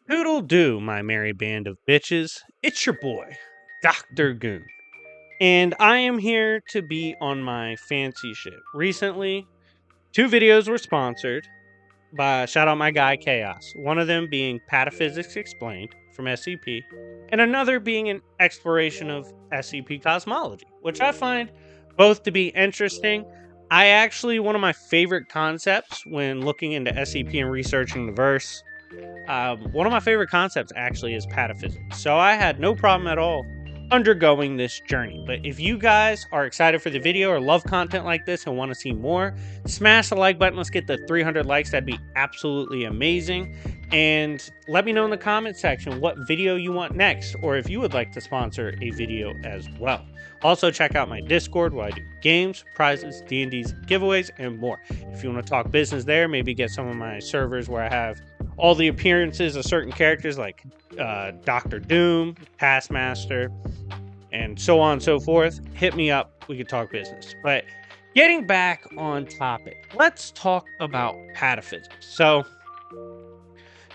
Doodle do, my merry band of bitches. It's your boy, Dr. Goon. And I am here to be on my fancy shit. Recently, two videos were sponsored by shout out my guy Chaos. One of them being Pataphysics Explained from SCP, and another being an exploration of SCP cosmology, which I find both to be interesting. One of my favorite concepts when looking into SCP and researching the verse, one of my favorite concepts actually is pataphysics. So I had no problem at all undergoing this journey. But if you guys are excited for the video or love content like this and want to see more, smash the like button. Let's get to 300 likes. That'd be absolutely amazing. And let me know in the comment section what video you want next, or if you would like to sponsor a video as well. Also, check out my Discord where I do games, prizes, D&Ds, giveaways, and more. If you want to talk business there, maybe get some of my servers where I have all the appearances of certain characters like Dr. Doom, Taskmaster, and so on and so forth, hit me up. We could talk business. But getting back on topic, let's talk about pataphysics. So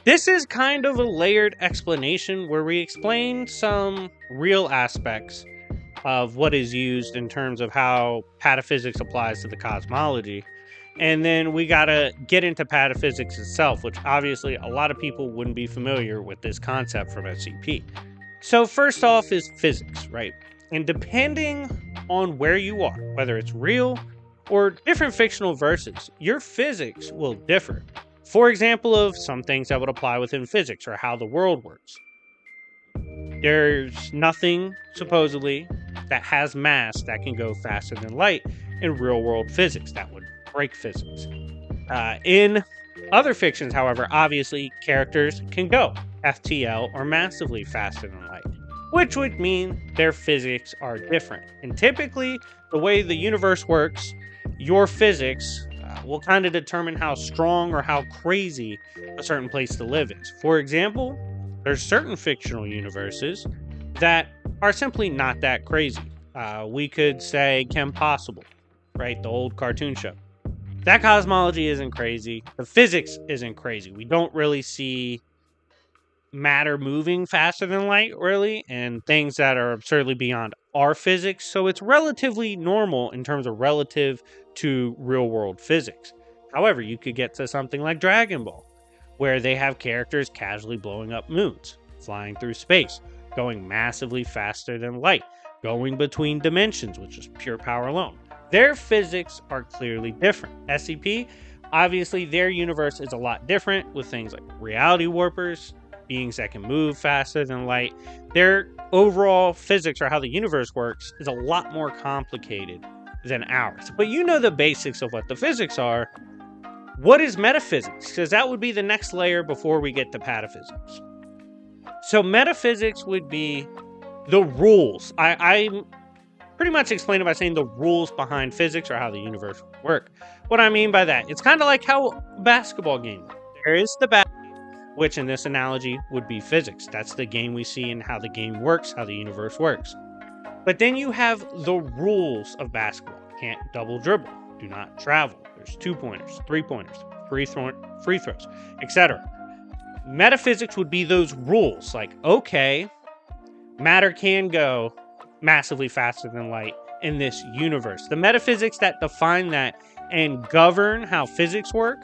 this is kind of a layered explanation where we explain some real aspects of what is used in terms of how pataphysics applies to the cosmology. And then we gotta get into pataphysics itself, which obviously a lot of people wouldn't be familiar with this concept from SCP. So first off is physics, right? And depending on where you are, whether it's real or different fictional verses, your physics will differ. For example, of some things that would apply within physics or how the world works. There's nothing, supposedly, that has mass that can go faster than light in real world physics. That would break physics. In other fictions, however, obviously characters can go FTL or massively faster than light, which would mean their physics are different. And typically, the way the universe works, your physics will kind of determine how strong or how crazy a certain place to live is. For example, there's certain fictional universes that are simply not that crazy. We could say Kim Possible, right? The old cartoon show. That cosmology isn't crazy. The physics isn't crazy. We don't really see matter moving faster than light, really, and things that are absurdly beyond our physics. So it's relatively normal in terms of relative to real world physics. However, you could get to something like Dragon Ball, where they have characters casually blowing up moons, flying through space, going massively faster than light, going between dimensions, which is pure power alone. Their physics are clearly different. SCP, obviously, their universe is a lot different with things like reality warpers, beings that can move faster than light. Their overall physics, or how the universe works, is a lot more complicated than ours. But you know the basics of what the physics are. What is metaphysics? Because that would be the next layer before we get to pataphysics. So metaphysics would be the rules. I pretty much explained it by saying the rules behind physics or how the universe would work. What I mean by that, it's kind of like how a basketball game works. There is the basket, which in this analogy would be physics. That's the game we see and how the game works, how the universe works. But then you have the rules of basketball. Can't double dribble. Do not travel. There's 2-pointers, 3-pointers, free throws, etc. Metaphysics would be those rules. Like, okay, matter can go massively faster than light in this universe. The metaphysics that define that and govern how physics work,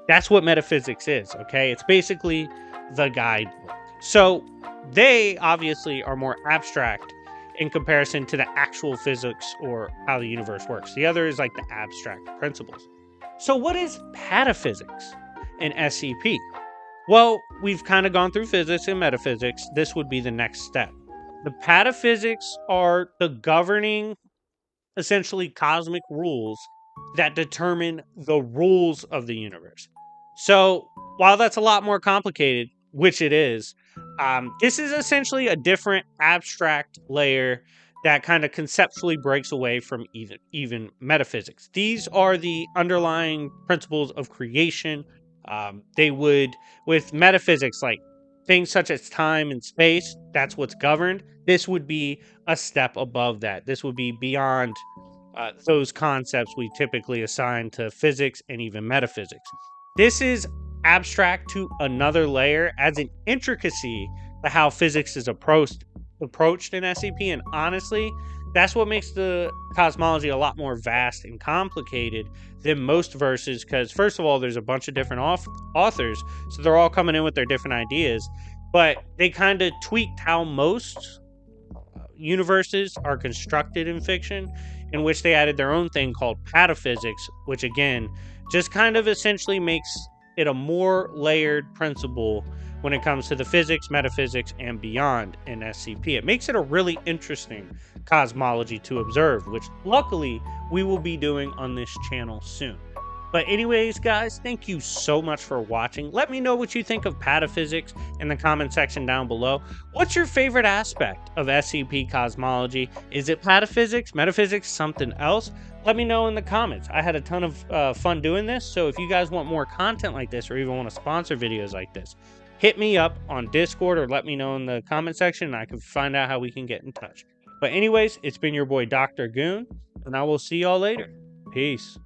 that's what metaphysics is, okay? It's basically the guidebook. So they obviously are more abstract in comparison to the actual physics or how the universe works. The other is like the abstract principles. So what is pataphysics in SCP? Well, we've kind of gone through physics and metaphysics. This would be the next step. The pataphysics are the governing, essentially cosmic rules that determine the rules of the universe. So while that's a lot more complicated, which it is, this is essentially a different abstract layer that kind of conceptually breaks away from even metaphysics. These are the underlying principles of creation. They would, with metaphysics, like things such as time and space, that's what's governed. This would be a step above that. This would be beyond those concepts we typically assign to physics and even metaphysics. This is abstract to another layer, adds an intricacy to how physics is approached in SCP. And honestly, that's what makes the cosmology a lot more vast and complicated than most verses, because first of all, there's a bunch of different authors, so they're all coming in with their different ideas, but they kind of tweaked how most universes are constructed in fiction, in which they added their own thing called pataphysics, which again just kind of essentially makes it a more layered principle when it comes to the physics, metaphysics, and beyond in SCP. It makes it a really interesting cosmology to observe, which luckily we will be doing on this channel soon. But anyways, guys, thank you so much for watching. Let me know what you think of pataphysics in the comment section down below. What's your favorite aspect of SCP cosmology? Is it pataphysics, metaphysics, something else? Let me know in the comments. I had a ton of fun doing this, so if you guys want more content like this or even want to sponsor videos like this, hit me up on Discord or let me know in the comment section and I can find out how we can get in touch. But anyways, it's been your boy Dr. Goon, and I will see y'all later. Peace.